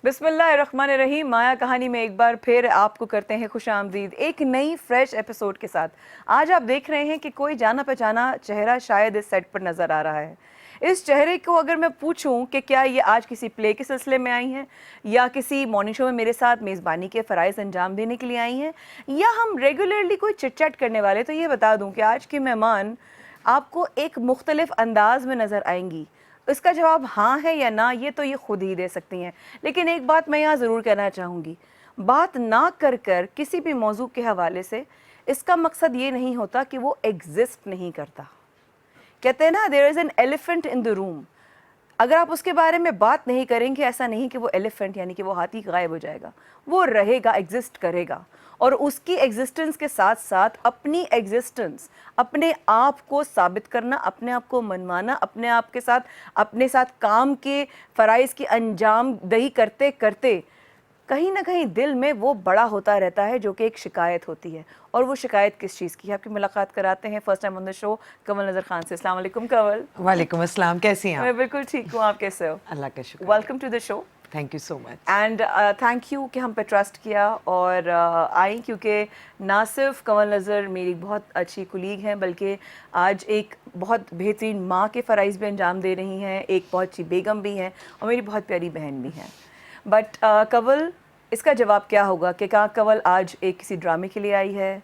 बिस्मिल्लाहिर्रहमानिर्रहीम। माया कहानी में एक बार फिर आपको करते हैं खुशामदीद एक नई फ्रेश एपिसोड के साथ। आज आप देख रहे हैं कि कोई जाना पहचाना चेहरा शायद इस सेट पर नज़र आ रहा है। इस चेहरे को अगर मैं पूछूं कि क्या ये आज किसी प्ले के सिलसिले में आई हैं या किसी मॉर्निंग शो में मेरे साथ मेज़बानी के फ़राइज़ अंजाम देने के लिए आई हैं या हम रेगुलरली कोई चिट चैट करने वाले, तो ये बता दूं कि आज की मेहमान आपको एक मुख्तलिफ अंदाज में नज़र आएंगी। इसका जवाब हाँ है या ना, ये तो ये खुद ही दे सकती हैं। लेकिन एक बात मैं यहाँ ज़रूर कहना चाहूँगी, बात ना कर कर किसी भी मौजू के हवाले से इसका मकसद ये नहीं होता कि वो एग्जिस्ट नहीं करता। कहते हैं ना, there is an elephant in the room. अगर आप उसके बारे में बात नहीं करेंगे, ऐसा नहीं कि वो एलिफेंट यानी कि वो हाथी गायब हो जाएगा, वो रहेगा, एग्जिस्ट करेगा। और उसकी एग्जिस्टेंस के साथ साथ अपनी एग्जिस्टेंस, अपने आप को साबित करना, अपने आप को मनवाना, अपने आप के साथ अपने साथ काम के फ़राइज़ की अंजाम दही करते करते कहीं ना कहीं दिल में वो बड़ा होता रहता है, जो कि एक शिकायत होती है। और वो शिकायत किस चीज़ की है, आपकी मुलाकात कराते हैं first time on the show Kanwal नज़र खान से। अस्सलाम वालेकुम कंवल। वालेकुम अस्सलाम, कैसी हैं आप? मैं बिल्कुल ठीक हूँ, आप कैसे हो? अल्लाह का शुक्र। Welcome to the show. Thank you so much. And thank you कि हम पे ट्रस्ट किया और आई, क्योंकि ना सिर्फ कंवल नज़र मेरी बहुत अच्छी कुलीग हैं, बल्कि आज एक बहुत बेहतरीन माँ के फ़राइज़ भी अंजाम दे रही हैं, एक बहुत अच्छी बेगम भी हैं और मेरी बहुत प्यारी बहन भी हैं। बट कंवल, इसका जवाब क्या होगा कि क्या कंवल आज एक किसी ड्रामे के लिए आई है?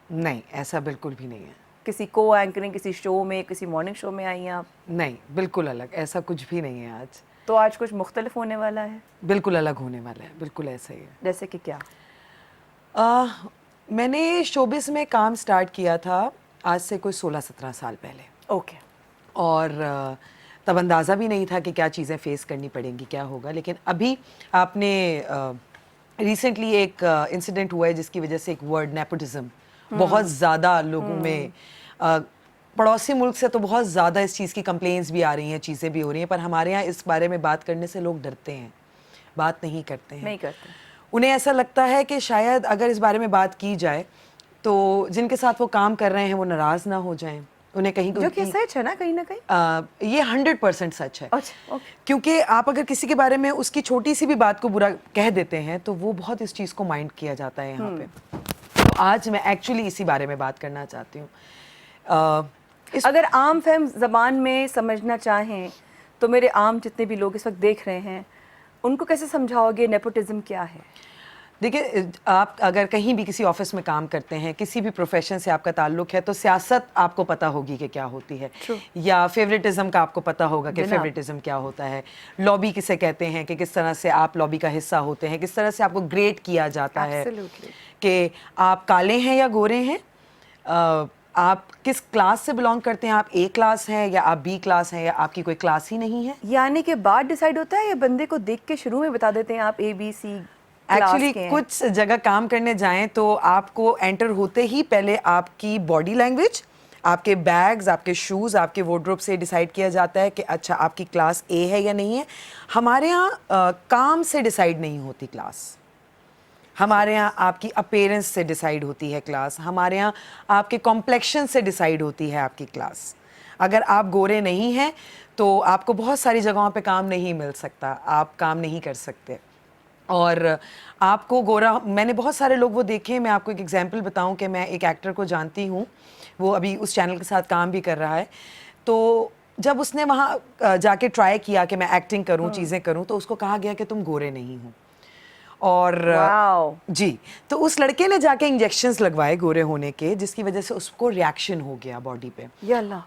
नहीं, ऐसा बिल्कुल भी नहीं है। किसी को एंकरिंग, किसी शो में, किसी मॉर्निंग शो में आई हैं आप? नहीं, बिल्कुल अलग, ऐसा कुछ भी नहीं है आज। तो आज कुछ मुख्तलिफ होने वाला है? बिल्कुल अलग होने वाला है, बिल्कुल ऐसा ही है। जैसे कि क्या? मैंने शोबिस में काम स्टार्ट किया था आज से कोई 16-17 साल पहले। ओके। और तब अंदाज़ा भी नहीं था कि क्या चीज़ें फेस करनी पड़ेंगी, क्या होगा। लेकिन अभी आपने रिसेंटली एक इंसिडेंट हुआ है जिसकी वजह से एक वर्ड नेपोटिज्म बहुत ज़्यादा लोगों में, पड़ोसी मुल्क से तो बहुत ज़्यादा इस चीज़ की कंप्लेंट्स भी आ रही हैं, चीज़ें भी हो रही हैं, पर हमारे यहाँ इस बारे में बात करने से लोग डरते हैं, बात नहीं करते हैं। नहीं करते। उन्हें ऐसा लगता है कि शायद अगर इस बारे में बात की जाए तो जिनके साथ वो काम कर रहे हैं वो नाराज़ ना हो जाएं। उन्हें कहीं जो कि सच है ना, कहीं ना कहीं ये 100% सच है। अच्छा, ओके। क्योंकि आप अगर किसी के बारे में उसकी छोटी सी भी बात को बुरा कह देते हैं तो वो बहुत इस चीज़ को माइंड किया जाता है यहाँ पे। तो आज मैं एक्चुअली इसी बारे में बात करना चाहती हूँ। अगर आम फहम ज़बान में समझना चाहें तो मेरे आम जितने भी लोग इस वक्त देख रहे हैं, उनको कैसे समझाओगे नेपोटिज्म क्या है? देखिए, आप अगर कहीं भी किसी ऑफिस में काम करते हैं, किसी भी प्रोफेशन से आपका ताल्लुक है, तो सियासत आपको पता होगी कि क्या होती है। या फेवरेटिज्म का आपको पता होगा कि फेवरेटिज्म क्या होता है। लॉबी किसे कहते हैं, कि किस तरह से आप लॉबी का हिस्सा होते हैं, किस तरह से आपको ग्रेड किया जाता है कि आप काले हैं या गोरे हैं, आप किस क्लास से बिलोंग करते हैं, आप ए क्लास हैं या आप बी क्लास हैं या आपकी कोई क्लास ही नहीं है। यानी कि बाद डिसाइड होता है या बंदे को देख के शुरू में बता देते हैं आप ए बी सी? एक्चुअली कुछ जगह काम करने जाएं तो आपको एंटर होते ही पहले आपकी बॉडी लैंग्वेज, आपके बैग्स, आपके शूज़, आपके वार्डरोब से डिसाइड किया जाता है कि अच्छा आपकी क्लास ए है या नहीं है। हमारे यहाँ काम से डिसाइड नहीं होती क्लास, हमारे यहाँ आपकी अपीयरेंस से डिसाइड होती है क्लास, हमारे यहाँ आपके कॉम्प्लेक्शन से डिसाइड होती है आपकी क्लास। अगर आप गोरे नहीं हैं तो आपको बहुत सारी जगहों पे काम नहीं मिल सकता, आप काम नहीं कर सकते। और आपको गोरा, मैंने बहुत सारे लोग वो देखे हैं। मैं आपको एक एग्जांपल बताऊं कि मैं एक एक्टर को जानती हूँ, वो अभी उस चैनल के साथ काम भी कर रहा है। तो जब उसने वहाँ जाके ट्राई किया कि मैं एक्टिंग करूँ, चीज़ें करूँ, तो उसको कहा गया कि तुम गोरे नहीं हो। और जी, तो उस लड़के ने जाके इंजेक्शंस लगवाए गोरे होने के, जिसकी वजह से उसको रिएक्शन हो गया बॉडी पे।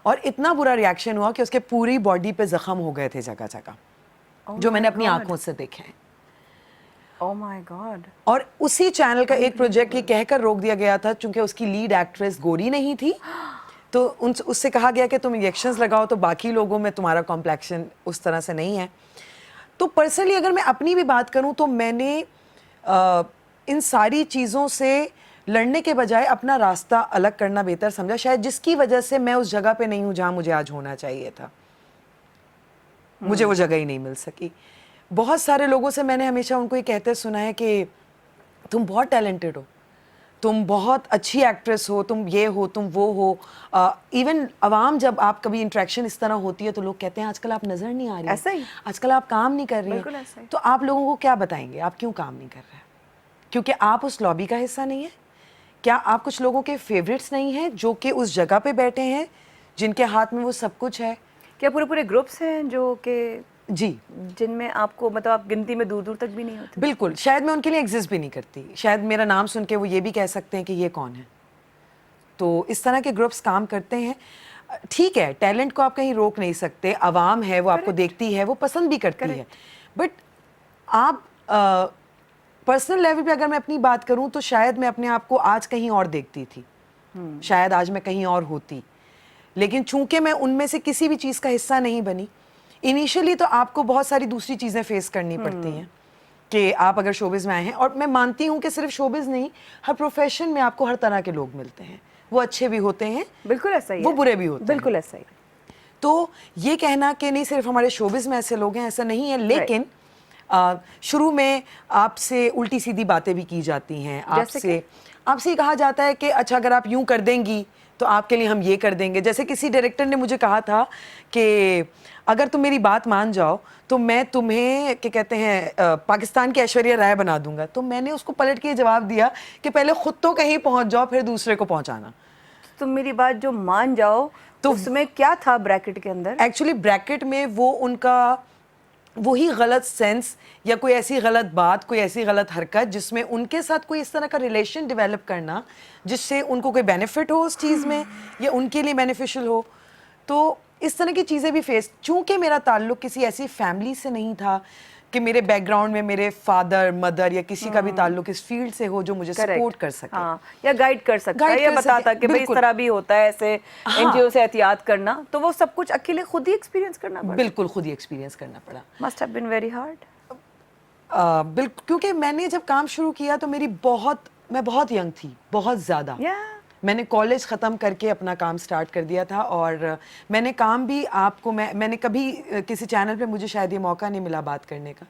और इतना बुरा रिएक्शन हुआ कि उसके पूरी बॉडी पे जख्म हो गए थे जगह जगह, जो मैंने अपनी आंखों से देखे हैं। Oh my God. और उसी चैनल का एक प्रोजेक्ट ये कहकर रोक दिया गया था क्योंकि उसकी लीड एक्ट्रेस गोरी नहीं थी, तो उससे कहा गया कि तुम इंजेक्शंस लगाओ तो बाकी लोगों में तुम्हारा कॉम्प्लेक्शन उस तरह से नहीं है। तो पर्सनली अगर मैं अपनी भी बात करूं तो मैंने इन सारी चीज़ों से लड़ने के बजाय अपना रास्ता अलग करना बेहतर समझा, शायद जिसकी वजह से मैं उस जगह पे नहीं हूँ जहाँ मुझे आज होना चाहिए था। मुझे वो जगह ही नहीं मिल सकी। बहुत सारे लोगों से मैंने हमेशा उनको ये कहते सुना है कि तुम बहुत टैलेंटेड हो, तुम बहुत अच्छी एक्ट्रेस हो, तुम ये हो, तुम वो हो। इवन अवाम जब आप कभी इंटरेक्शन इस तरह होती है तो लोग कहते हैं आजकल आप नजर नहीं आ रही ऐसा ही। आजकल आप काम नहीं कर रही बिल्कुल हैं। ऐसा ही। तो आप लोगों को क्या बताएंगे आप क्यों काम नहीं कर रहे हैं? क्योंकि आप उस लॉबी का हिस्सा नहीं है? क्या आप कुछ लोगों के फेवरेट्स नहीं हैं जो कि उस जगह पे बैठे हैं, जिनके हाथ में वो सब कुछ है? क्या पूरे पूरे ग्रुप्स हैं जो कि जी जिनमें आपको मतलब आप गिनती में दूर दूर तक भी नहीं होते? बिल्कुल, शायद मैं उनके लिए एग्जिस्ट भी नहीं करती। शायद मेरा नाम सुन के वो ये भी कह सकते हैं कि ये कौन है। तो इस तरह के ग्रुप्स काम करते हैं। ठीक है, टैलेंट को आप कहीं रोक नहीं सकते, आवाम है वो आपको देखती है, वो पसंद भी करती है। बट आप पर्सनल लेवल पे अगर मैं अपनी बात करूं तो शायद मैं अपने आप को आज कहीं और देखती थी, शायद आज मैं कहीं और होती। लेकिन चूंकि मैं उनमें से किसी भी चीज़ का हिस्सा नहीं बनी, इनिशियली तो आपको बहुत सारी दूसरी चीज़ें फेस करनी पड़ती हैं कि आप अगर शोबिज़ में आए हैं। और मैं मानती हूँ कि सिर्फ शोबिज़ नहीं, हर प्रोफेशन में आपको हर तरह के लोग मिलते हैं। वो अच्छे भी होते हैं, बिल्कुल ऐसा ही वो है। बुरे भी होते हैं। बिल्कुल ऐसा ही। तो ये कहना कि नहीं सिर्फ हमारे शोबिज़ में ऐसे लोग हैं, ऐसा नहीं है। लेकिन शुरू में आपसे उल्टी सीधी बातें भी की जाती हैं। आपसे ही कहा जाता है कि अच्छा अगर आप यूं कर देंगी तो आपके लिए हम ये कर देंगे। जैसे किसी डायरेक्टर ने मुझे कहा था कि अगर तुम मेरी बात मान जाओ तो मैं तुम्हें क्या कहते हैं पाकिस्तान की ऐश्वर्या राय बना दूंगा। तो मैंने उसको पलट के जवाब दिया कि पहले खुद तो कहीं पहुंच जाओ फिर दूसरे को पहुंचाना। तुम मेरी बात जो मान जाओ तो उसमें क्या था ब्रैकेट के अंदर? एक्चुअली ब्रैकेट में वो उनका वही गलत सेंस या कोई ऐसी गलत बात, कोई ऐसी गलत हरकत जिसमें उनके साथ कोई इस तरह का रिलेशन डेवलप करना जिससे उनको कोई बेनिफिट हो उस चीज़ में या उनके लिए बेनिफिशियल हो। तो इस तरह की चीज़ें भी फेस, चूंकि मेरा ताल्लुक किसी ऐसी फैमिली से नहीं था कि मेरे बैकग्राउंड में मेरे फादर मदर या किसी का भी ताल्लुक इस फील्ड से हो जो मुझे सपोर्ट कर सके, हाँ, या गाइड कर सकता है या बताता कि भाई इस तरह भी होता है, ऐसे एनजीओ से एहतियात करना, तो वो सब कुछ अकेले खुद ही एक्सपीरियंस करना पड़ा। बिल्कुल खुद ही एक्सपीरियंस करना पड़ा। Must have been very hard. बिल्कुल, क्योंकि मैंने जब काम शुरू किया तो मैं बहुत यंग थी, बहुत ज़्यादा। मैंने कॉलेज ख़त्म करके अपना काम स्टार्ट कर दिया था और मैंने काम भी मैंने कभी किसी चैनल पे मुझे शायद ये मौका नहीं मिला बात करने का,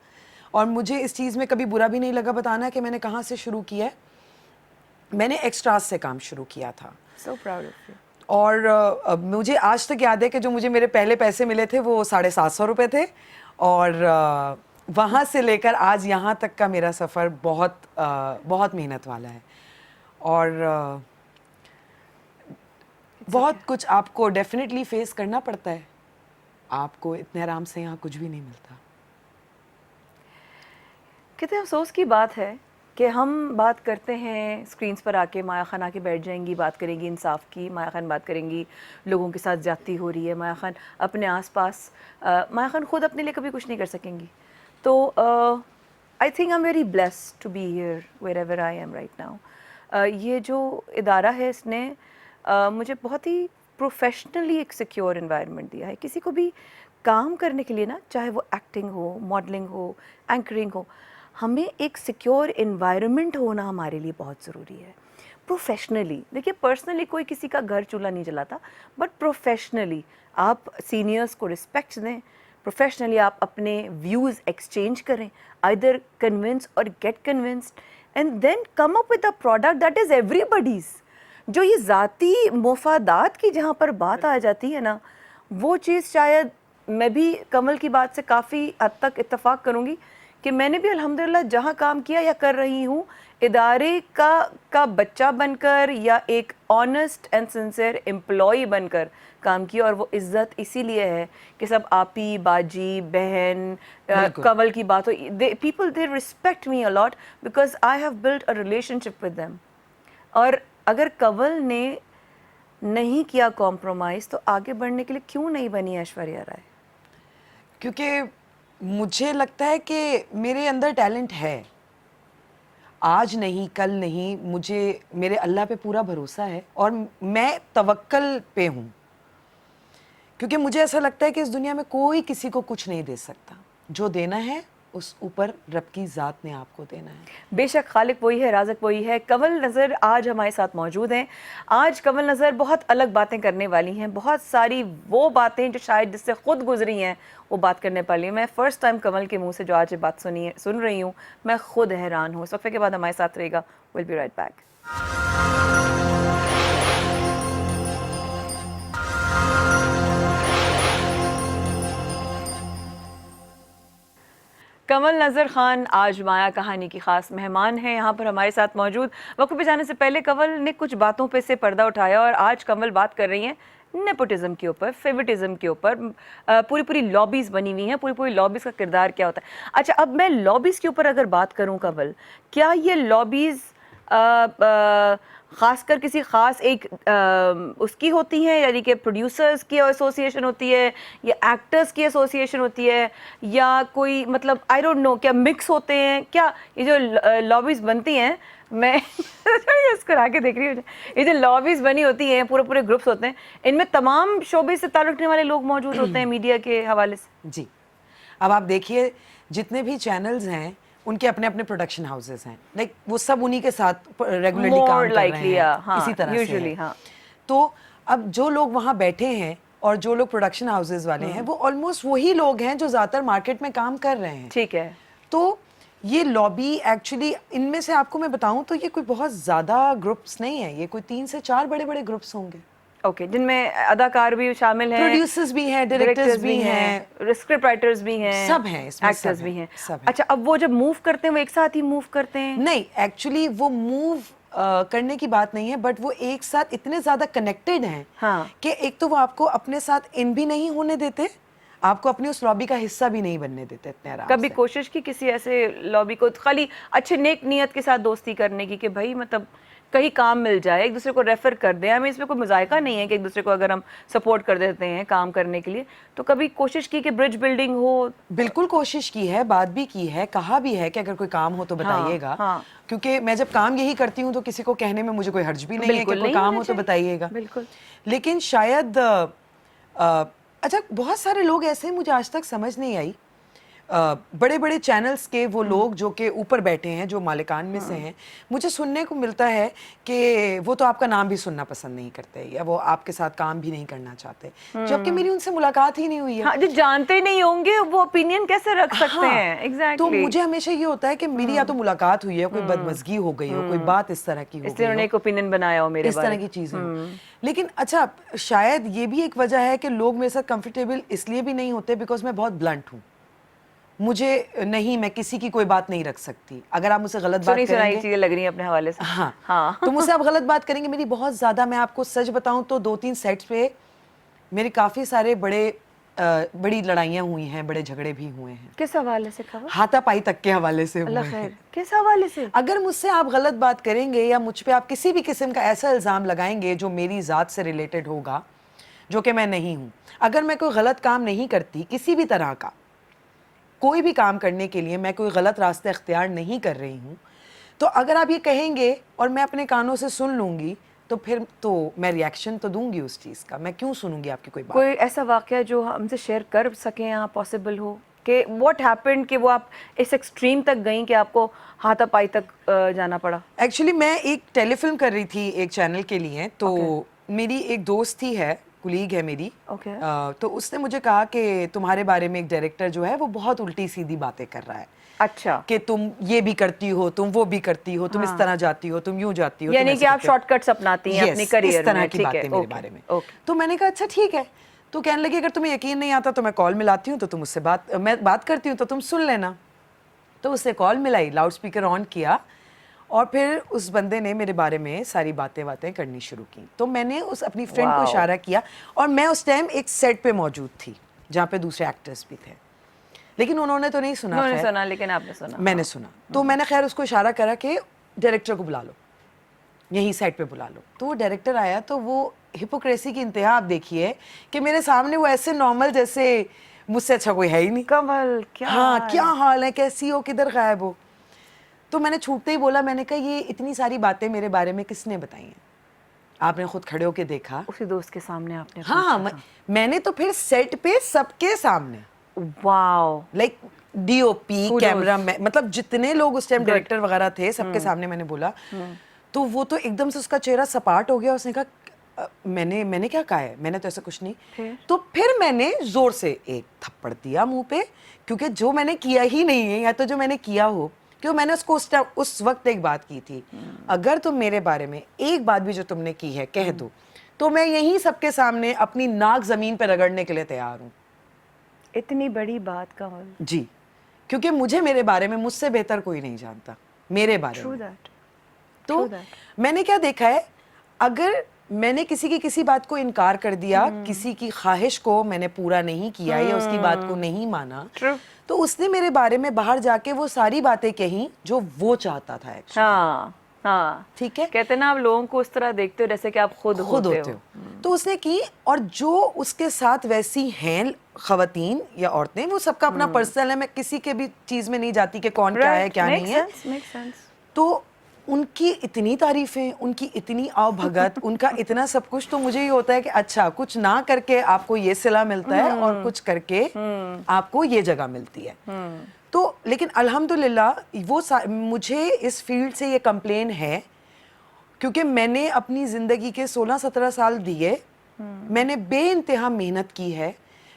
और मुझे इस चीज़ में कभी बुरा भी नहीं लगा बताना कि मैंने कहाँ से शुरू किया है। मैंने एक्स्ट्रास से काम शुरू किया था। So proud of you. और मुझे आज तक याद है कि जो मुझे मेरे पहले पैसे मिले थे वो 750 रुपये थे, और वहाँ से लेकर आज यहाँ तक का मेरा सफ़र बहुत मेहनत वाला है। और बहुत कुछ आपको डेफिनेटली फेस करना पड़ता है। आपको इतने आराम से यहाँ कुछ भी नहीं मिलता। कितने अफसोस की बात है कि हम बात करते हैं स्क्रीन्स पर आके, माया खान आके बैठ जाएंगी, बात करेंगी इंसाफ की, माया खान बात करेंगी लोगों के साथ ज़्यादती हो रही है, माया खान अपने आसपास, माया खान खुद अपने लिए कभी कुछ नहीं कर सकेंगी। तो I think I am very blessed to be here wherever I am right now. ये जो इदारा है इसने मुझे बहुत ही प्रोफेशनली एक सिक्योर इन्वायरमेंट दिया है। किसी को भी काम करने के लिए ना, चाहे वो एक्टिंग हो, मॉडलिंग हो, एंकरिंग हो, हमें एक सिक्योर इन्वायरमेंट होना हमारे लिए बहुत ज़रूरी है। प्रोफेशनली देखिए, पर्सनली कोई किसी का घर चूल्हा नहीं जलाता, बट प्रोफेशनली आप सीनियर्स को रिस्पेक्ट दें, प्रोफेशनली आप अपने व्यूज़ एक्सचेंज करें, either convince or get convinced, and then come up with a product that is everybody's. जो ये ज़ाती मुफादात की जहाँ पर बात आ जाती है ना, वो चीज़ शायद मैं भी कमल की बात से काफ़ी हद तक इत्तेफाक करूँगी कि मैंने भी अल्हम्दुलिल्लाह जहाँ काम किया या कर रही हूँ, इदारे का बच्चा बनकर या एक ऑनेस्ट एंड सिंसियर एम्प्लॉई बनकर काम किया। और वो इज़्ज़त इसीलिए है कि सब आपी, बाजी, बहन, कमल की बात हो, people they respect me a lot because I have built a relationship with them. और अगर कंवल ने नहीं किया कॉम्प्रोमाइज़ तो आगे बढ़ने के लिए क्यों नहीं बनी ऐश्वर्या राय? क्योंकि मुझे लगता है कि मेरे अंदर टैलेंट है। आज नहीं, कल नहीं, मुझे मेरे अल्लाह पे पूरा भरोसा है और मैं तवक्कल पे हूँ। क्योंकि मुझे ऐसा लगता है कि इस दुनिया में कोई किसी को कुछ नहीं दे सकता। जो देना है उस ऊपर रब की ज़ात ने आपको देना है। बेशक खालिक वही है, राज़िक वही है। कंवल नज़र आज हमारे साथ मौजूद हैं। आज कंवल नज़र बहुत अलग बातें करने वाली हैं, बहुत सारी वो बातें जो शायद जिससे खुद गुजरी हैं वो बात करने वाली हैं। मैं फ़र्स्ट टाइम कंवल के मुंह से जो आज ये बात सुन रही हूँ, मैं खुद हैरान हूँ। इस वक्फे के बाद हमारे साथ रहेगा, will be right back. Kanwal नज़र खान आज माया कहानी की ख़ास मेहमान हैं यहाँ पर हमारे साथ मौजूद। वक्त पे जाने से पहले कंवल ने कुछ बातों पे से पर्दा उठाया और आज कंवल बात कर रही हैं नेपोटिज्म के ऊपर, फेवरेटिज्म के ऊपर। पूरी पूरी लॉबीज़ बनी हुई हैं, पूरी पूरी लॉबीज़ का किरदार क्या होता है। अच्छा, अब मैं लॉबीज़ के ऊपर अगर बात करूँ कंवल, क्या ये लॉबीज़ ख़ासकर किसी ख़ास एक उसकी होती हैं, यानी कि प्रोड्यूसर्स की एसोसिएशन होती है या एक्टर्स की एसोसिएशन होती है, या कोई मतलब आई डोंट नो, क्या मिक्स होते हैं क्या ये जो लॉबीज़ बनती हैं? मैं इसको आके देख रही हूँ, ये जो लॉबीज़ बनी होती हैं, पूरे पूरे ग्रुप्स होते हैं, इनमें तमाम शोबे से ताल्लुक़ रखने वाले लोग मौजूद होते हैं मीडिया के हवाले से। जी, अब आप देखिए जितने भी चैनल्स हैं उनके अपने अपने प्रोडक्शन हाउसेस हैं, लाइक वो सब उन्हीं के साथ रेगुलरली काम कर रहे हैं, हाँ, इसी तरह यूजुअली से है। हाँ। तो अब जो लोग वहाँ बैठे हैं और जो लोग प्रोडक्शन हाउसेस वाले हैं वो ऑलमोस्ट वही लोग हैं जो ज़्यादातर मार्केट में काम कर रहे हैं। ठीक है। तो ये लॉबी एक्चुअली इनमें से आपको मैं बताऊं तो ये कोई बहुत ज़्यादा ग्रुप्स नहीं है, ये कोई 3 से 4 बड़े बड़े ग्रुप्स होंगे। ओके, जिनमें अदाकार भी शामिल हैं, प्रोड्यूसर्स भी हैं, डायरेक्टर्स भी हैं, स्क्रिप्ट राइटर्स भी हैं, सब हैं इसमें, एक्टर्स सब भी हैं, हैं। सब हैं। अच्छा, अब वो जब मूव करते हैं वो एक साथ ही मूव करते हैं? नहीं, एक्चुअली वो मूव करने की बात नहीं है, बट वो एक साथ इतने ज़्यादा कनेक्टेड हैं हाँ। कि एक तो वो आपको अपने साथ इन भी नहीं होने देते, आपको अपनी उस लॉबी का हिस्सा भी नहीं बनने देते इतने आराम कभी से। कोशिश की किसी ऐसे लॉबी को खाली अच्छे नेक नियत के साथ दोस्ती करने की कि भाई मतलब कहीं काम मिल जाए, एक दूसरे को रेफर कर दें, हमें इसमें कोई मजायका नहीं है कि एक दूसरे को अगर हम सपोर्ट कर देते हैं काम करने के लिए, तो कभी कोशिश की कि ब्रिज बिल्डिंग हो? बिल्कुल कोशिश की है, बात भी की है, कहा भी है कि अगर कोई काम हो तो बताइएगा। हाँ। क्योंकि मैं जब काम यही करती हूँ तो किसी को कहने में मुझे कोई हर्ज भी नहीं है कि बिल्कुल कोई नहीं काम होना हो तो चाहिए। बताइएगा। बिल्कुल। लेकिन शायद अच्छा, बहुत सारे लोग ऐसे हैं, मुझे आज तक समझ नहीं आई, बड़े बड़े चैनल्स के वो लोग जो कि ऊपर बैठे हैं, जो मालिकान में से हैं, मुझे सुनने को मिलता है कि वो तो आपका नाम भी सुनना पसंद नहीं करते या वो आपके साथ काम भी नहीं करना चाहते, जबकि मेरी उनसे मुलाकात ही नहीं हुई है। हाँ, जो जानते नहीं होंगे वो ओपिनियन कैसे रख सकते हैं? एग्जैक्टली। तो मुझे हमेशा ये होता है कि मेरी या तो मुलाकात हुई है, कोई बदमज़गी हो गई हो, कोई बात इस तरह की हो इसलिए गई उन्होंने हो, एक ओपिनियन बनाया हो मेरे इस बारे तरह में। की चीज़ें हो। लेकिन अच्छा, शायद ये भी एक वजह है कि लोग मेरे साथ कंफर्टेबल इसलिए भी नहीं होते बिकॉज मैं बहुत ब्लंट हूँ। मुझे नहीं, मैं किसी की कोई बात नहीं रख सकती। अगर आप मुझसे गलत बात सुनी सुनाई करेंगे, चीजें लग रही हैं अपने हवाले से। हाँ हाँ। तो मुझसे आप गलत बात करेंगे, मेरी बहुत ज़्यादा, मैं आपको सच बताऊं तो 2-3 सेट्स पे मेरे काफ़ी सारे बड़ी लड़ाइयाँ हुई हैं, बड़े झगड़े भी हुए हैं, किस हवाले से खबर? हाथापाई तक के हवाले से हुए अल्लाह हैं। खैर, किस हवाले से? अगर मुझसे आप गलत बात करेंगे या मुझ पे आप किसी भी किस्म का ऐसा इल्ज़ाम लगाएंगे जो मेरी ज़ात से रिलेटेड होगा, जो कि मैं नहीं हूँ, अगर मैं कोई गलत काम नहीं करती, किसी भी तरह का कोई भी काम करने के लिए मैं कोई गलत रास्ता इख्तियार नहीं कर रही हूँ, तो अगर आप ये कहेंगे और मैं अपने कानों से सुन लूँगी, तो फिर तो मैं रिएक्शन तो दूंगी उस चीज़ का। मैं क्यों सुनूंगी आपकी कोई बात? कोई ऐसा वाक़या जो हमसे शेयर कर सकें यहाँ, पॉसिबल हो कि व्हाट हैपेंड कि वो आप इस एक्सट्रीम तक गई कि आपको हाथापाई तक जाना पड़ा? एक्चुअली मैं एक टेलीफिल्म कर रही थी एक चैनल के लिए, तो मेरी एक दोस्त ही है, कुलीग है मेरी, तो उसने मुझे कहा कि तुम्हारे बारे में एक डायरेक्टर जो है वो बहुत उल्टी सीधी बातें कर रहा है। अच्छा। कि तुम ये भी करती हो, तुम वो भी करती हो, तुम इस तरह जाती हो, तुम यूं जाती हो, यानी कि आप शॉर्टकट्स अपनाती हैं अपनी करियर में। इस तरह की बातें मेरे बारे में। तो मैंने कहा अच्छा ठीक है। तो कहने लगी अगर तुम्हें यकीन नहीं आता तो मैं कॉल मिलाती हूँ, तो तुम उससे मैं बात करती हूँ तो तुम सुन लेना। तो उससे कॉल मिलाई, लाउड स्पीकर ऑन किया और फिर उस बंदे ने मेरे बारे में सारी बातें करनी शुरू की। तो मैंने उस अपनी फ्रेंड को इशारा किया और मैं उस टाइम एक सेट पे मौजूद थी जहाँ पे दूसरे एक्टर्स भी थे, लेकिन उन्होंने तो नहीं सुना। उन्होंने सुना लेकिन आपने सुना? मैंने सुना। तो मैंने खैर उसको इशारा करा कि डायरेक्टर को बुला लो, यहीं साइड पे बुला लो। तो वो डायरेक्टर आया, तो वो हिपोक्रेसी की इंतहा आप देखिए कि मेरे सामने वो ऐसे नॉर्मल जैसे मुझसे अच्छा कोई है ही नहीं। कमल क्या? हाँ, क्या हाल है, कैसी हो, किधर गायब हो? तो मैंने छूटते ही बोला, मैंने कहा ये इतनी सारी बातें मेरे बारे में किसने बताई हैं? आपने खुद खड़े होके देखा। उसी दोस्त के सामने आपने? हाँ, मैंने तो फिर सेट पे सबके सामने, wow, like DOP, Kudos. Camera man, मतलब जितने लोग उस टाइम डायरेक्टर वगैरह थे सबके सामने मैंने बोला, तो वो तो एकदम से उसका चेहरा सपाट हो गया। उसने कहा मैंने क्या कहा है, मैंने तो ऐसा कुछ नहीं। तो फिर मैंने जोर से एक थप्पड़ दिया मुंह पे, क्योंकि जो मैंने किया ही नहीं है, या तो जो मैंने किया हो, क्यों मैंने उसको उस वक्त एक बात की थी, अगर तुम मेरे बारे में एक बात भी जो तुमने की है कह दो, तो मैं यहीं सबके सामने अपनी नाक जमीन पे रगड़ने के लिए तैयार हूँ। इतनी बड़ी बात का जी, क्योंकि मुझे मेरे बारे में मुझसे बेहतर कोई नहीं जानता मेरे बारे ट्रू में। दैट। तो मैंने क्या देखा है, अगर मैंने किसी की किसी बात को इनकार कर दिया, किसी की ख्वाहिश को मैंने पूरा नहीं किया या उसकी बात को नहीं माना, True. तो उसने मेरे बारे में बाहर जाके वो सारी बातें कही जो वो चाहता था एक्चुअली। हाँ हाँ, ठीक है, कहते हैं ना, आप लोगों को उस तरह देखते हो जैसे कि आप खुद होते हो। तो उसने की, और जो उसके साथ वैसी हैं खवातीन या औरतें, वो सबका अपना पर्सनल है, मैं किसी के भी चीज में नहीं जाती कि कौन क्या है क्या नहीं है। Makes sense. तो उनकी इतनी तारीफें, उनकी इतनी आवभगत, उनका इतना सब कुछ, तो मुझे ये होता है कि अच्छा, कुछ ना करके आपको ये सिला मिलता है और कुछ करके आपको ये जगह मिलती है। तो लेकिन अल्हम्दुलिल्लाह वो मुझे इस फील्ड से ये कंप्लेन है, क्योंकि मैंने अपनी ज़िंदगी के 16-17 साल दिए, मैंने बेइंतहा मेहनत की है,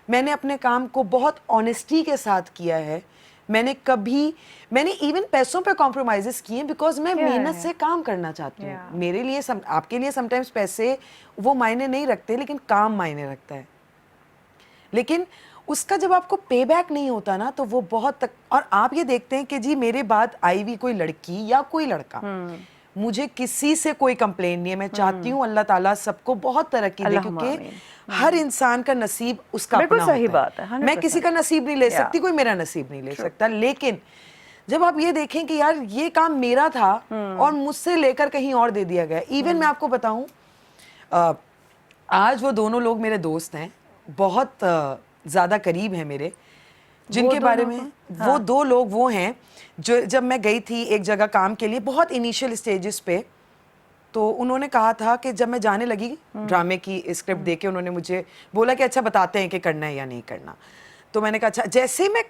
मैंने अपने काम को बहुत ऑनेस्टी के साथ किया है, मैंने इवन पैसों पे कॉम्प्रोमाइज़ेस किए, बिकॉज मैं मेहनत से काम करना चाहती हूँ। मेरे लिए आपके लिए समटाइम्स पैसे वो मायने नहीं रखते, लेकिन काम मायने रखता है। लेकिन उसका जब आपको पे बैक नहीं होता ना, तो वो बहुत तक। और आप ये देखते हैं कि जी मेरे बाद आई हुई कोई लड़की या कोई लड़का, मुझे किसी से कोई कंप्लेन नहीं है। मैं चाहती हूँ अल्लाह ताला सबको बहुत तरक्की दे, क्योंकि हर इंसान का नसीब उसका अपना होता है। सही बात है, मैं किसी का नसीब नहीं ले सकती, कोई मेरा नसीब नहीं ले सकता। लेकिन जब आप ये देखें कि यार ये काम मेरा था और मुझसे लेकर कहीं और दे दिया गया। इवन मैं आपको बताऊं, आज वो दोनों लोग मेरे दोस्त हैं, बहुत ज़्यादा करीब हैं मेरे, जिनके बारे में वो दो लोग वो हैं जो जब मैं गई थी एक जगह काम के लिए बहुत इनिशियल स्टेजेस पे, तो उन्होंने कहा था कि जब मैं जाने लगी ड्रामे की स्क्रिप्ट देके, उन्होंने मुझे बोला कि अच्छा बताते हैं कि करना है या नहीं करना। तो मैंने कहा अच्छा। जैसे मैं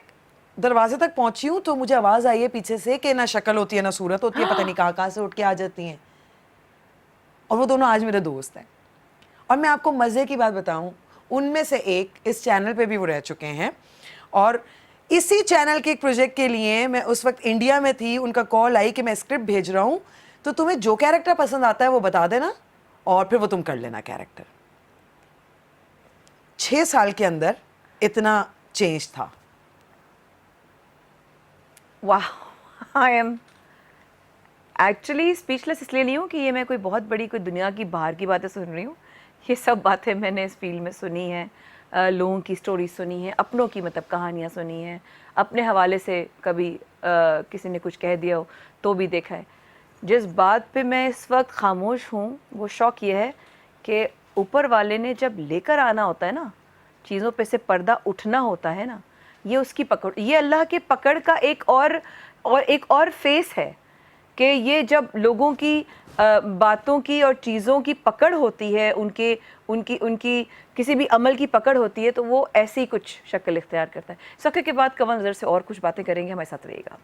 दरवाजे तक पहुंची हूँ तो मुझे आवाज़ आई है पीछे से कि ना शक्ल होती है ना सूरत होती है, पता नहीं कहाँ से उठ के आ जाती हैं। और वो दोनों आज मेरे दोस्त हैं। और मैं आपको मज़े की बात बताऊं, उनमें से एक इस चैनल पे भी वो रह चुके हैं, और इसी चैनल के एक प्रोजेक्ट के लिए मैं उस वक्त इंडिया में थी। उनका कॉल आई कि मैं स्क्रिप्ट भेज रहा हूं, तो तुम्हें जो कैरेक्टर पसंद आता है वो बता देना और फिर वो तुम कर लेना कैरेक्टर। 6 साल के अंदर इतना चेंज था। वाह, आई एम एक्चुअली स्पीचलेस इसलिए नहीं हूँ कि ये मैं कोई बहुत बड़ी कोई दुनिया की बाहर की बातें सुन रही हूँ। ये सब बातें मैंने इस फील्ड में सुनी हैं, लोगों की स्टोरी सुनी है, अपनों की मतलब कहानियाँ सुनी हैं, अपने हवाले से कभी किसी ने कुछ कह दिया हो तो भी देखा है। जिस बात पे मैं इस वक्त खामोश हूँ वो शौक ये है कि ऊपर वाले ने जब लेकर आना होता है ना, चीज़ों पे से पर्दा उठना होता है ना, ये उसकी पकड़, ये अल्लाह के पकड़ का एक और फेस है कि ये जब लोगों की बातों की और चीज़ों की पकड़ होती है, उनकी किसी भी अमल की पकड़ होती है, तो वो ऐसी ही कुछ शक्ल इख्तियार करता है। सफ़े के बाद कमल नज़र से और कुछ बातें करेंगे, हमारे साथ रहिएगा।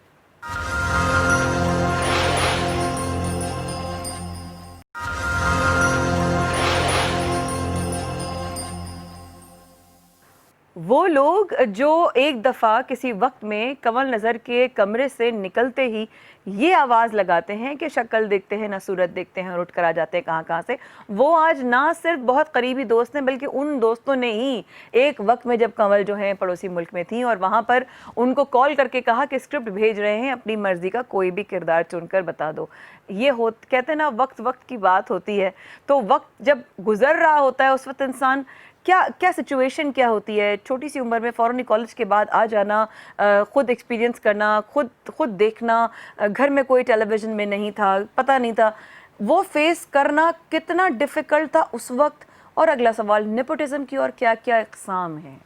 वो लोग जो एक दफ़ा किसी वक्त में कमल नज़र के कमरे से निकलते ही ये आवाज़ लगाते हैं कि शक्ल देखते हैं ना सूरत देखते हैं और उठ कर आ जाते हैं कहाँ से, वो आज ना सिर्फ बहुत करीबी दोस्त हैं, बल्कि उन दोस्तों ने ही एक वक्त में जब कमल जो है पड़ोसी मुल्क में थी और वहाँ पर उनको कॉल करके कहा कि स्क्रिप्ट भेज रहे हैं, अपनी मर्ज़ी का कोई भी किरदार चुनकर बता दो। ये कहते हैं ना, वक्त की बात होती है। तो वक्त जब गुजर रहा होता है उस वक्त इंसान क्या सिचुएशन क्या होती है, छोटी सी उम्र में फ़ौरन कॉलेज के बाद आ जाना, ख़ुद एक्सपीरियंस करना, खुद देखना, घर में कोई टेलीविज़न में नहीं था, पता नहीं था, वो फेस करना कितना डिफ़िकल्ट था उस वक्त। और अगला सवाल, नेपोटिज़म की और क्या क्या इक़साम है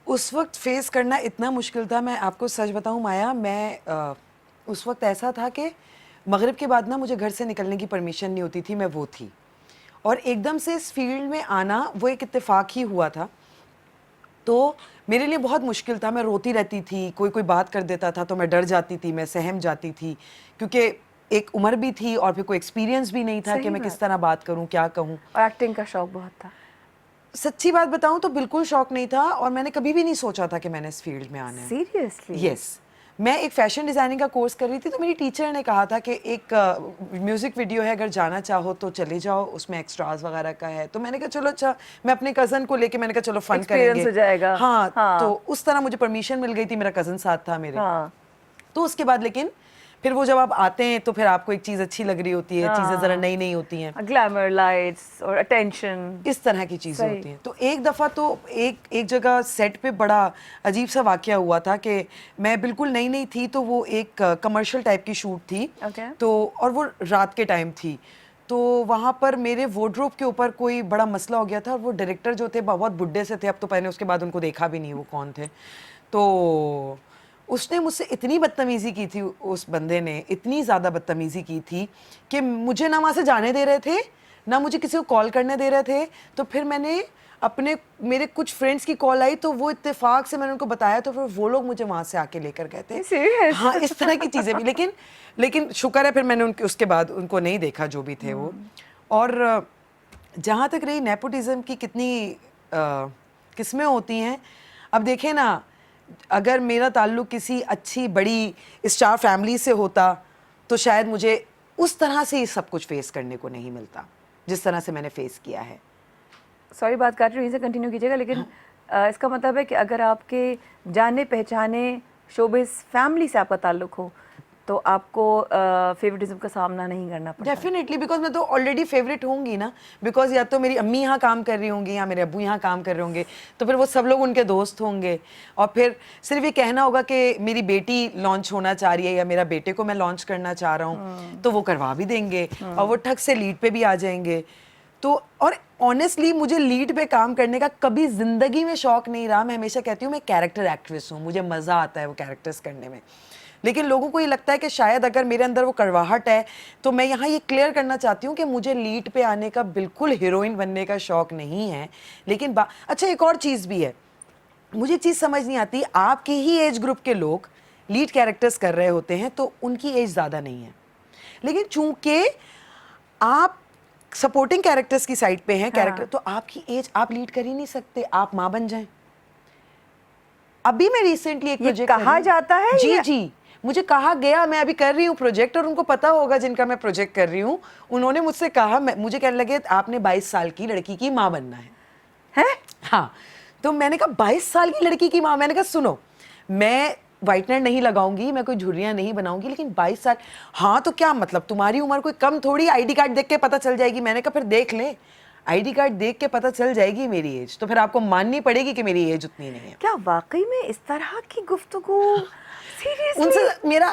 उस वक्त फेस करना इतना मुश्किल था। मैं आपको सच बताऊं माया, मैं उस वक्त ऐसा था कि मगरिब के बाद ना मुझे घर से निकलने की परमिशन नहीं होती थी, मैं वो थी। और एकदम से इस फील्ड में आना वो एक इत्तेफाक ही हुआ था। तो मेरे लिए बहुत मुश्किल था, मैं रोती रहती थी, कोई कोई बात कर देता था तो मैं डर जाती थी, मैं सहम जाती थी, क्योंकि एक उम्र भी थी और फिर कोई एक्सपीरियंस भी नहीं था कि मैं किस तरह बात करूं, क्या कहूं। और एक्टिंग का शौक बहुत था? सच्ची बात बताऊं तो बिल्कुल शौक नहीं था, और मैंने कभी भी नहीं सोचा था कि मैंने इस फील्ड में आना है। सीरियसली? यस। मैं एक फैशन डिज़ाइनिंग का कोर्स कर रही थी, तो मेरी टीचर ने कहा था कि एक म्यूज़िक वीडियो है, अगर जाना चाहो तो चले जाओ, उसमें एक्स्ट्रास वगैरह का है। तो मैंने कहा चलो, अच्छा, मैं अपने कज़न को लेके मैंने कहा चलो फ़न करेंगे, एक्सपीरियंस हो जाएगा। हाँ, हाँ। तो उस तरह मुझे परमिशन मिल गई थी, मेरा कज़न साथ था मेरे। हाँ। तो उसके बाद लेकिन फिर वो जब आप आते हैं तो फिर आपको एक चीज़ अच्छी लग रही होती है, चीज़ें ज़रा नई नई होती हैं, ग्लैमर, लाइट्स और अटेंशन, इस तरह की चीज़ें सही। होती हैं। तो एक दफ़ा तो एक जगह सेट पे बड़ा अजीब सा वाक़या हुआ था कि मैं बिल्कुल नई नई थी, तो वो एक कमर्शियल टाइप की शूट थी। Okay. तो और वो रात के टाइम थी, तो वहाँ पर मेरे वार्डरोब के ऊपर कोई बड़ा मसला हो गया था, और वो डायरेक्टर जो थे बहुत बुड्ढे से थे, अब तो मैंने उसके बाद उनको देखा भी नहीं वो कौन थे। तो उसने मुझसे इतनी बदतमीज़ी की थी, उस बंदे ने इतनी ज़्यादा बदतमीज़ी की थी कि मुझे ना वहाँ से जाने दे रहे थे, ना मुझे किसी को कॉल करने दे रहे थे। तो फिर मैंने मेरे कुछ फ्रेंड्स की कॉल आई, तो वो इत्तेफाक से मैंने उनको बताया, तो फिर वो लोग मुझे वहाँ से आके लेकर गए थे। Serious? हाँ, इस तरह की चीज़ें भी। लेकिन शुक्र है फिर मैंने उसके बाद उनको नहीं देखा, जो भी थे वो। और जहाँ तक रही नेपोटिज्म की कितनी किस्में होती हैं, अब देखें ना, अगर मेरा ताल्लुक किसी अच्छी बड़ी स्टार फैमिली से होता तो शायद मुझे उस तरह से ये सब कुछ फेस करने को नहीं मिलता जिस तरह से मैंने फेस किया है। सॉरी बात काट रही हूँ, यहीं से कंटिन्यू कीजिएगा, लेकिन इसका मतलब है कि अगर आपके जाने पहचाने शोबिस फैमिली से आपका ताल्लुक हो तो आपको फेवरेटिज्म का सामना नहीं करना पड़ता। डेफिनेटली, बिकॉज मैं तो ऑलरेडी फेवरेट होंगी ना, बिकॉज या तो मेरी अम्मी यहाँ काम कर रही होंगी या मेरे अब्बू यहाँ काम कर रहे होंगे, तो फिर वो सब लोग उनके दोस्त होंगे, और फिर सिर्फ ये कहना होगा कि मेरी बेटी लॉन्च होना चाह रही है या मेरा बेटे को मैं लॉन्च करना चाह रहा हूँ, तो वो करवा भी देंगे और वो ठग से लीड पे भी आ जाएंगे। तो और ऑनेस्टली मुझे लीड पे काम करने का कभी जिंदगी में शौक नहीं रहा। मैं हमेशा कहती हूँ मैं कैरेक्टर एक्ट्रेस हूँ, मुझे मज़ा आता है वो कैरेक्टर्स करने में। लेकिन लोगों को ये लगता है कि शायद अगर मेरे अंदर वो कड़वाहट है, तो मैं यहाँ ये क्लियर करना चाहती हूँ कि मुझे लीड पे आने का बिल्कुल हीरोइन बनने का शौक नहीं है। लेकिन अच्छा, एक और चीज़ भी है, मुझे एक चीज़ समझ नहीं आती, आपके ही एज ग्रुप के लोग लीड कैरेक्टर्स कर रहे होते हैं तो उनकी एज ज़्यादा नहीं है, लेकिन चूंकि आप सपोर्टिंग कैरेक्टर्स की साइड पे हैं, कैरेक्टर, तो आपकी एज, आप लीड कर ही नहीं सकते, आप माँ बन जाएं। अभी मैं रिसेंटली एक प्रोजेक्ट कहा जाता है, जी जी, मुझे कहा गया, मैं अभी कर रही हूँ प्रोजेक्ट, और उनको पता होगा जिनका मैं प्रोजेक्ट कर रही हूँ, उन्होंने मुझसे कहा, मुझे कहने लगे आपने 22 साल की लड़की की माँ बनना है? हाँ, तो मैंने कहा 22 साल की लड़की की माँ? मैंने कहा सुनो, मैं व्हाइटनर नहीं लगाऊंगी, मैं कोई झुर्रियाँ नहीं बनाऊंगी, लेकिन 22 साल, हाँ तो क्या मतलब, तुम्हारी उम्र कोई कम थोड़ी, आईडी कार्ड देख के पता चल जाएगी। मैंने कहा फिर देख ले, आईडी कार्ड देख के पता चल जाएगी मेरी एज, तो फिर आपको माननी पड़ेगी कि मेरी एज उतनी नहीं है। क्या वाकई में इस तरह की गुफ्तगू? उनसे मेरा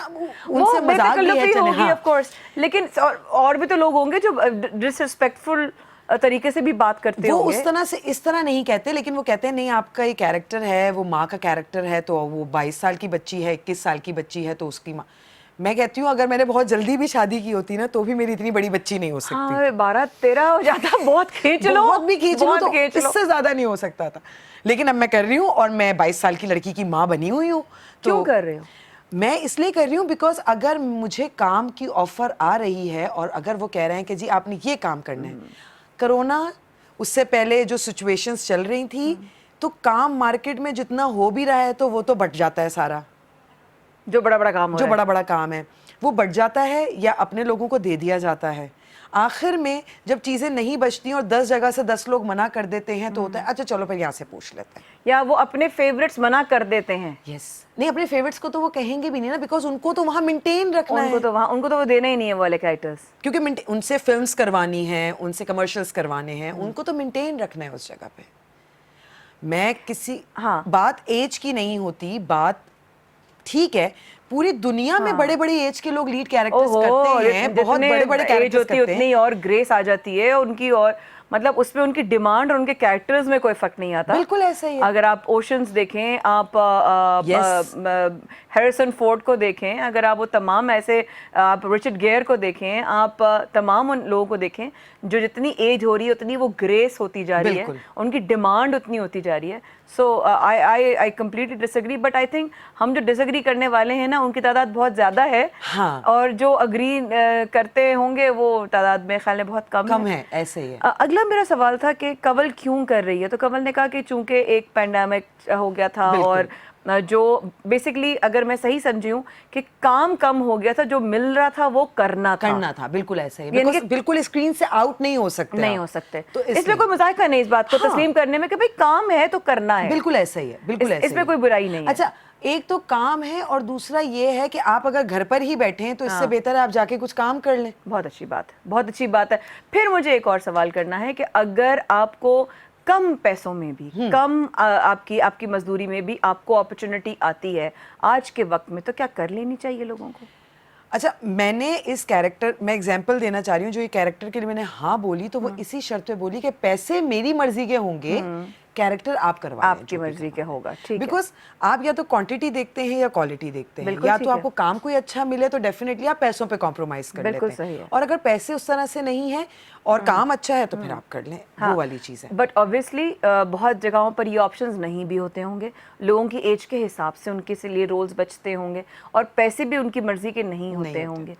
उनसे मजाक भी है, चले, हाँ। ऑफ कोर्स, लेकिन और भी तो लोग होंगे जो डिसरिस्पेक्टफुल तरीके से भी बात करते वो होंगे। उस तरह से इस तरह नहीं कहते, लेकिन वो कहते हैं नहीं आपका ये कैरेक्टर है, वो माँ का कैरेक्टर है, तो वो 22 साल की बच्ची है, 21 साल की बच्ची है, तो उसकी माँ। मैं कहती हूँ अगर मैंने बहुत जल्दी भी शादी की होती ना तो भी मेरी इतनी बड़ी बच्ची नहीं हो सकती। हाँ, 12-13 हो जाता, बहुत खींच लो, बहुत भी खींच लो, तो इससे ज्यादा नहीं हो सकता था। लेकिन अब मैं कर रही हूँ और मैं 22 साल की लड़की की माँ बनी हुई हूँ। क्यों कर रहे हो? मैं इसलिए कर रही हूँ बिकॉज अगर मुझे काम की ऑफर आ रही है और अगर वो कह रहे हैं कि जी आपने ये काम करना है, कोरोना उससे पहले जो सिचुएशंस चल रही थी, तो काम मार्केट में जितना हो भी रहा है तो वो तो बट जाता है सारा, जो बड़ा बड़ा काम हो जो रहा बड़ा बड़ा काम है वो बढ़ जाता है या अपने लोगों को दे दिया जाता है। आखिर में जब चीज़ें नहीं बचती और 10 जगह से 10 लोग मना कर देते हैं तो होता है अच्छा चलो फिर यहाँ से पूछ लेते हैं, या वो अपने फेवरेट्स मना कर देते हैं। यस नहीं, अपने फेवरेट्स को तो वो कहेंगे भी नहीं ना, बिकॉज उनको तो वहाँ मेंटेन रखना है, उनको तो वो देना ही नहीं है वो वाले कैरेक्टर्स, क्योंकि उनसे फिल्म्स करवानी है, उनसे कमर्शियल्स करवाने हैं, उनको तो मेंटेन रखना है उस जगह पे। मैं किसी बात एज की नहीं होती, बात ठीक है पूरी दुनिया में बड़े बड़े एज के लोग लीड कैरेक्टर्स करते हैं, बहुत बड़े बड़े कैरेक्टर्स करते हैं, उतनी और ग्रेस आ जाती है उनकी, और मतलब उसमें उनकी डिमांड और उनके कैरेक्टर्स में कोई फर्क नहीं आता। बिल्कुल ऐसा ही है। अगर आप ओशंस देखें, आप Yes. हैरिसन फोर्ड को देखें, अगर आप वो तमाम ऐसे आप रिचर्ड गेयर को देखें, आप तमाम उन लोगों को देखें जो जितनी एज हो रही है उतनी वो ग्रेस होती जा रही है, बिल्कुल। उनकी डिमांड उतनी होती जा रही है। So I completely disagree, but I think हम जो डिसएग्री करने वाले हैं ना उनकी तादाद बहुत ज़्यादा है। हाँ। और जो अग्री करते होंगे वो तादाद में ख्याल में बहुत कम है, ऐसे ही है। अगला मेरा सवाल था कि कंवल क्यों कर रही है, तो कंवल ने कहा कि चूंकि एक पैंडेमिक हो गया था और जो बेसिकली अगर मैं सही समझी हूँ कि काम कम हो गया था, जो मिल रहा था वो करना था। बिल्कुल ऐसा ही, यानी बिकॉज़ बिल्कुल स्क्रीन से आउट नहीं हो सकते नहीं आप। हो सकते, तो इसमें कोई मजाक नहीं इस बात को तस्लीम करने में कि भाई काम है तो करना है। बिल्कुल ऐसा ही है, बिल्कुल ऐसा इसमें कोई बुराई नहीं है। अच्छा, एक तो काम है और दूसरा ये है कि आप अगर घर पर ही बैठे हैं तो इससे बेहतर है आप जाके कुछ काम कर लें। बहुत अच्छी बात है, बहुत अच्छी बात है। फिर मुझे एक और सवाल करना है कि अगर आपको कम पैसों में भी, कम आपकी मजदूरी में भी आपको अपॉर्चुनिटी आती है आज के वक्त में, तो क्या कर लेनी चाहिए लोगों को? अच्छा, मैंने इस कैरेक्टर, मैं एग्जांपल देना चाह रही हूँ, जो ये कैरेक्टर के लिए मैंने हाँ बोली तो वो इसी शर्त पे बोली कि पैसे मेरी मर्जी के होंगे, कैरेक्टर आप करवा लें, आपकी मर्जी के होगा, ठीक है। बिकॉज आप या तो क्वांटिटी देखते हैं या क्वालिटी देखते हैं, या तो आपको काम कोई अच्छा मिले तो डेफिनेटली आप पैसों पे कॉम्प्रोमाइज कर लेते हैं, और अगर पैसे उस तरह से नहीं है और काम अच्छा है तो फिर आप कर लें, वो वाली चीज़ है। बट ऑब्वियसली बहुत जगहों पर ये ऑप्शंस नहीं भी होते होंगे, लोगों की एज के हिसाब से उनके लिए रोल्स बचते होंगे और पैसे भी उनकी मर्जी के नहीं होते होंगे।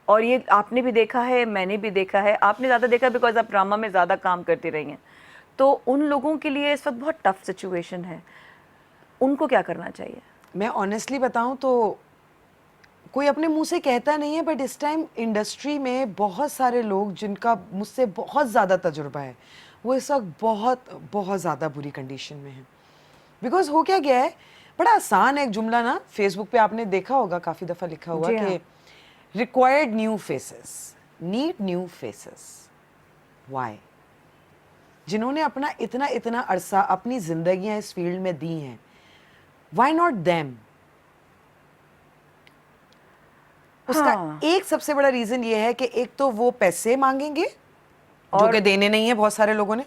और ये आपने भी देखा है, मैंने भी देखा है, आपने ज़्यादा देखा बिकॉज आप ड्रामा में ज़्यादा काम करती रही हैं, तो उन लोगों के लिए इस वक्त बहुत टफ सिचुएशन है, उनको क्या करना चाहिए? मैं ऑनेस्टली बताऊं तो कोई अपने मुंह से कहता नहीं है, बट इस टाइम इंडस्ट्री में बहुत सारे लोग जिनका मुझसे बहुत ज़्यादा तजुर्बा है वो इस वक्त बहुत बहुत ज़्यादा बुरी कंडीशन में है। बिकॉज हो क्या गया है, बड़ा आसान है एक जुमला ना, फेसबुक पे आपने देखा होगा काफ़ी दफ़ा लिखा हुआ कि required new faces, need new faces. Why? जिन्होंने अपना इतना इतना अरसा अपनी जिंदगियां इस फील्ड में दी हैं, व्हाई नॉट देम? उसका एक सबसे बड़ा रीजन ये है कि एक तो वो पैसे मांगेंगे जो कि देने नहीं है बहुत सारे लोगों ने,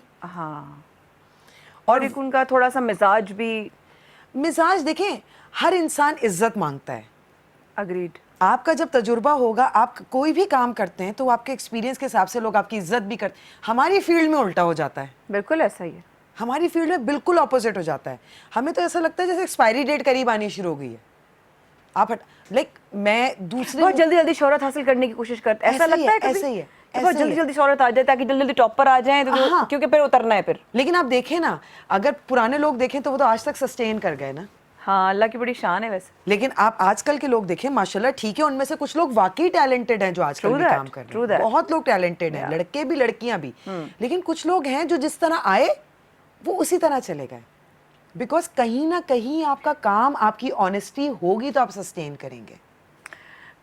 और एक उनका थोड़ा सा मिजाज भी, मिजाज देखें, हर इंसान इज्जत मांगता है। अग्रीड। आपका जब तजुर्बा होगा, आप कोई भी काम करते हैं तो आपके एक्सपीरियंस के हिसाब से लोग आपकी इज्जत भी करते हैं। हमारी फील्ड में उल्टा हो जाता है। बिल्कुल ऐसा ही है, हमारी फील्ड में बिल्कुल ऑपोजिट हो जाता है। हमें तो ऐसा लगता है जैसे एक्सपायरी डेट करीब आनी शुरू हो गई है। आप मैं दूसरे बहुत जल्दी जल्दी शोहरत हासिल करने की कोशिश करते हैं, ऐसा लगता है ऐसे ही है, बहुत जल्दी जल्दी शोहरत आ जाए ताकि जल्दी जल्दी टॉप पर आ जाएं, तो क्योंकि फिर उतरना है फिर। लेकिन आप देखें ना, अगर पुराने लोग देखें तो वो तो आज तक सस्टेन कर गए ना। हाँ, अल्लाह की बड़ी शान है वैसे। लेकिन आप आजकल के लोग देखें, माशाल्लाह ठीक है, उनमें से कुछ लोग वाकई टैलेंटेड हैं जो आजकल भी काम कर रहे हैं, बहुत लोग टैलेंटेड हैं, लड़के भी लड़कियां भी। लेकिन कुछ लोग हैं जो जिस तरह आए वो उसी तरह चले गए, बिकॉज कहीं ना कहीं आपका काम, आपकी ऑनेस्टी होगी तो आप सस्टेन करेंगे।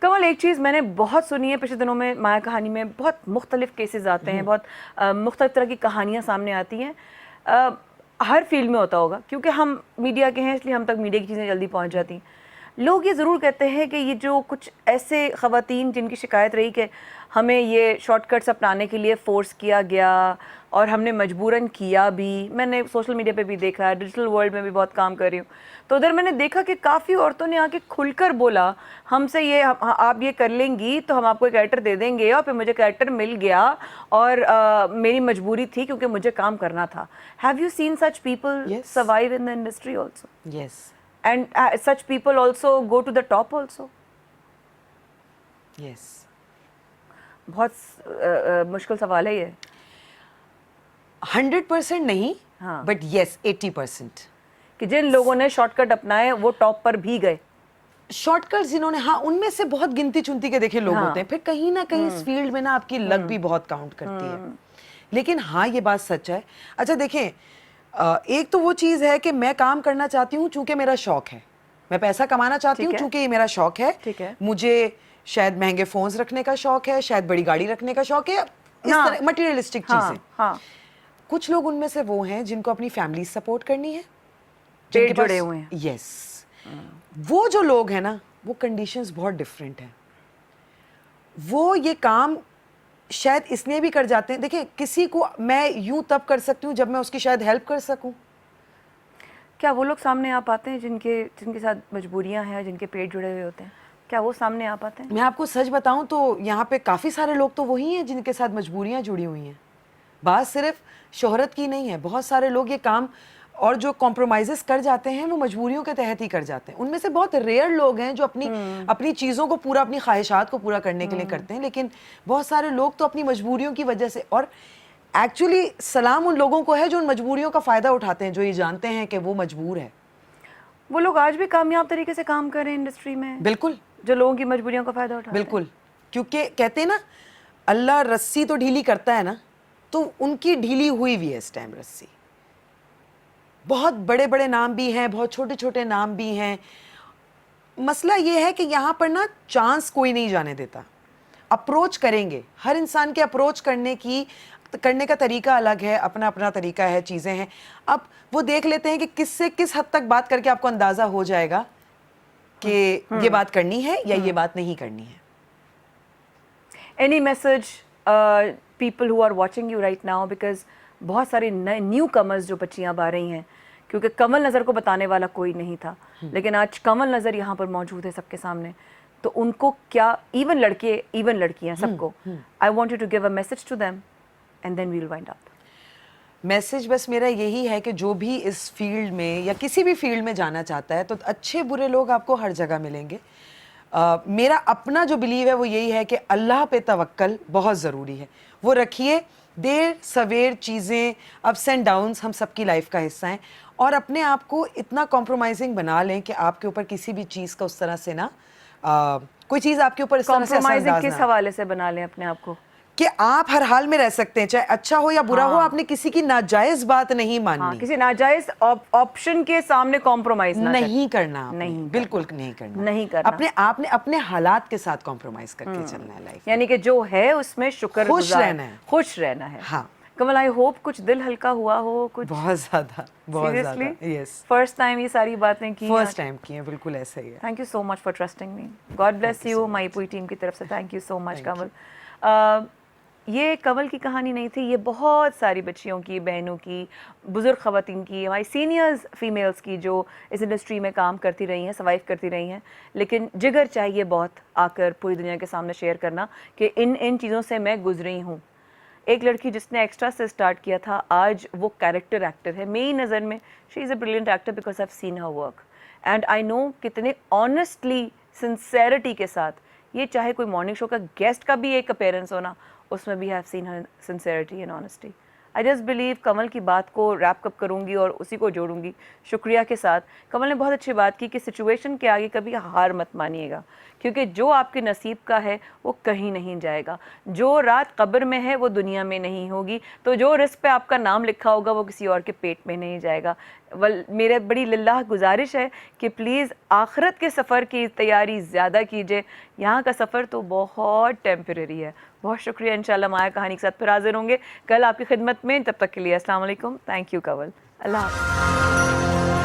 कमल, एक चीज़ मैंने बहुत सुनी है पिछले दिनों में, माया कहानी में बहुत मुख्तलिफ केसेस आते हैं, बहुत मुख्तलिफ तरह की कहानियाँ सामने आती हैं। हर फील्ड में होता होगा, क्योंकि हम मीडिया के हैं इसलिए हम तक मीडिया की चीज़ें जल्दी पहुंच जाती हैं। लोग ये ज़रूर कहते हैं कि ये जो कुछ ऐसे ख़वातीन जिनकी शिकायत रही कि हमें ये शॉर्टकट्स अपनाने के लिए फ़ोर्स किया गया और हमने मजबूरन किया भी, मैंने सोशल मीडिया पे भी देखा है, डिजिटल वर्ल्ड में भी बहुत काम कर रही हूँ, तो उधर मैंने देखा कि काफ़ी औरतों ने आके खुलकर बोला हमसे, ये आप ये कर लेंगी तो हम आपको एक कैरेक्टर दे देंगे, और फिर मुझे कैरेक्टर मिल गया और मेरी मजबूरी थी क्योंकि मुझे काम करना था। Have you seen such people survive in the industry also? Yes. And such people also go to the top also? Yes. बहुत मुश्किल सवाल है ये। 100% नहीं, बट yes 80%। कि जिन लोगों ने शॉर्टकट अपनाए वो टॉप पर भी गए। शॉर्टकट जिन्होंने, हाँ, उनमें से बहुत गिनती चुनती के देखे लोग होते हैं। फिर कहीं ना कहीं इस फील्ड में ना आपकी लक भी बहुत काउंट करती है। लेकिन हाँ, ये बात सच है। अच्छा देखें, एक तो वो चीज़ है कि मैं काम करना चाहती हूँ चूंकि मेरा शौक है, मैं पैसा कमाना चाहती हूँ चूंकि ये मेरा शौक है। ठीक है। मुझे शायद महंगे फोन्स रखने का शौक है, शायद बड़ी गाड़ी रखने का शौक है, इस तरह मटेरियलिस्टिक चीजें। कुछ लोग उनमें से वो हैं जिनको अपनी फैमिली सपोर्ट करनी है, पेट जुड़े हुए हैं। यस, वो जो लोग हैं ना, वो कंडीशंस बहुत डिफरेंट हैं। वो ये काम शायद इसलिए भी कर जाते हैं, देखिए किसी को मैं यूं तब कर सकती हूँ जब मैं उसकी शायद हेल्प कर सकूं। क्या वो लोग सामने आ पाते हैं जिनके जिनके साथ मजबूरियां हैं, जिनके पेट जुड़े हुए होते हैं, क्या वो सामने आ पाते हैं? मैं आपको सच बताऊं तो यहाँ पे काफ़ी सारे लोग तो वही हैं जिनके साथ मजबूरियां जुड़ी हुई हैं। बात सिर्फ शोहरत की नहीं है, बहुत सारे लोग ये काम और जो कॉम्प्रोमाइज़ेस कर जाते हैं वो मजबूरियों के तहत ही कर जाते हैं। उनमें से बहुत रेयर लोग हैं जो अपनी चीज़ों को पूरा, अपनी ख्वाहिशात को पूरा करने के लिए करते हैं, लेकिन बहुत सारे लोग तो अपनी मजबूरियों की वजह से, और एक्चुअली सलाम उन लोगों को है जो उन मजबूरियों का फ़ायदा उठाते हैं, जो ये जानते हैं कि वो मजबूर है। वो लोग आज भी कामयाब तरीके से काम कर रहे हैं इंडस्ट्री में, बिल्कुल जो लोगों की मजबूरियों का फायदा उठाते हैं। बिल्कुल, क्योंकि कहते हैं ना, अल्लाह रस्सी तो ढीली करता है ना, तो उनकी ढीली हुई हुई है इस टाइम रस्सी। बहुत बड़े बड़े नाम भी हैं, बहुत छोटे छोटे नाम भी हैं। मसला ये है कि यहाँ पर ना चांस कोई नहीं जाने देता। अप्रोच करेंगे, हर इंसान के अप्रोच करने का तरीका अलग है, अपना अपना तरीका है, चीज़ें हैं। अब वो देख लेते हैं कि किससे किस हद तक बात करके आपको अंदाज़ा हो जाएगा कि ये बात करनी है या ये बात नहीं करनी है। Any message people who are watching you right now, because बहुत सारी न्यू कमर्स जो बच्चियां अब आ रही हैं, क्योंकि कमल नज़र को बताने वाला कोई नहीं था, लेकिन आज कमल नज़र यहाँ पर मौजूद है सबके सामने, तो उनको क्या, इवन लड़के इवन लड़कियां, सबको I want you to give a message to them and then we will wind up. Message बस मेरा यही है कि जो भी इस फील्ड में या किसी भी फील्ड में जाना चाहता है, तो अच्छे बुरे लोग आपको हर जगह मिलेंगे। मेरा अपना जो बिलीव है वो यही है कि अल्लाह पे तवक्कल बहुत ज़रूरी है, वो रखिए। देर सवेर चीज़ें, अप्स एंड डाउन्स हम सबकी लाइफ का हिस्सा हैं, और अपने आप को इतना कॉम्प्रोमाइजिंग बना लें कि आपके ऊपर किसी भी चीज़ का उस तरह से ना कोई चीज़ आपके ऊपर इस तरह से कॉम्प्रोमाइजिंग किस हवाले से बना लें अपने आप को? कि आप हर हाल में रह सकते हैं, चाहे अच्छा हो या बुरा हो, आपने किसी की नाजायज बात नहीं माननी। हाँ, किसी नाजायज ऑप्शन के सामने कॉम्प्रोमाइज नहीं करना आपने, नहीं बिल्कुल नहीं करना, नहीं करना। अपने आपने अपने हालात के साथ कॉम्प्रोमाइज करके चलना है लाइफ, यानी कि जो है उसमें शुक्र खुश रहना है, खुश रहना है। हाँ कमल, आई होप कुछ दिल हल्का हुआ हो, कुछ बहुत ज्यादा, बहुत ज्यादा। यस, फर्स्ट टाइम ये सारी बातें की, फर्स्ट टाइम की है, बिल्कुल ऐसा ही है। Thank you so much for trusting me. God bless you, my पूरी टीम की तरफ से thank you so much Kamal. ये कमल की कहानी नहीं थी, ये बहुत सारी बच्चियों की, बहनों की, बुजुर्ग ख़वातीन की, हमारी सीनियर्स फीमेल्स की जो इस इंडस्ट्री में काम करती रही हैं, सर्वाइव करती रही हैं, लेकिन जिगर चाहिए बहुत आकर पूरी दुनिया के सामने शेयर करना कि इन चीज़ों से मैं गुजरी हूँ। एक लड़की जिसने एक्स्ट्रा से स्टार्ट किया था, आज वो कैरेक्टर एक्टर है। मेरी नज़र में she is a brilliant actor because I have seen her work and I know कितने ऑनेस्टली, सिंसेरिटी के साथ, ये चाहे कोई मॉर्निंग शो का गेस्ट का भी एक अपीयरेंस होना, उसमें भी have seen her sincerity and honesty. I just believe Kamal की बात को रैप अप करूँगी और उसी को जोड़ूंगी शुक्रिया के साथ। कमल ने बहुत अच्छी बात की कि सिचुएशन के आगे कभी हार मत मानिएगा, क्योंकि जो आपके नसीब का है वो कहीं नहीं जाएगा। जो रात कब्र में है वो दुनिया में नहीं होगी, तो जो रिस्क पे आपका नाम लिखा होगा वो किसी और के पेट में नहीं जाएगा। मेरे बड़ी लिल्लाह गुजारिश है कि प्लीज़ आखिरत के सफ़र की तैयारी ज़्यादा कीजिए, यहाँ का सफ़र तो बहुत टेम्परेरी है। बहुत शुक्रिया, इंशाल्लाह माया कहानी के साथ फिर हाजिर होंगे कल आपकी खिदमत में। तब तक के लिए अस्सलाम वालेकुम, थैंक यू कवल, अल्लाह हाफ़िज़।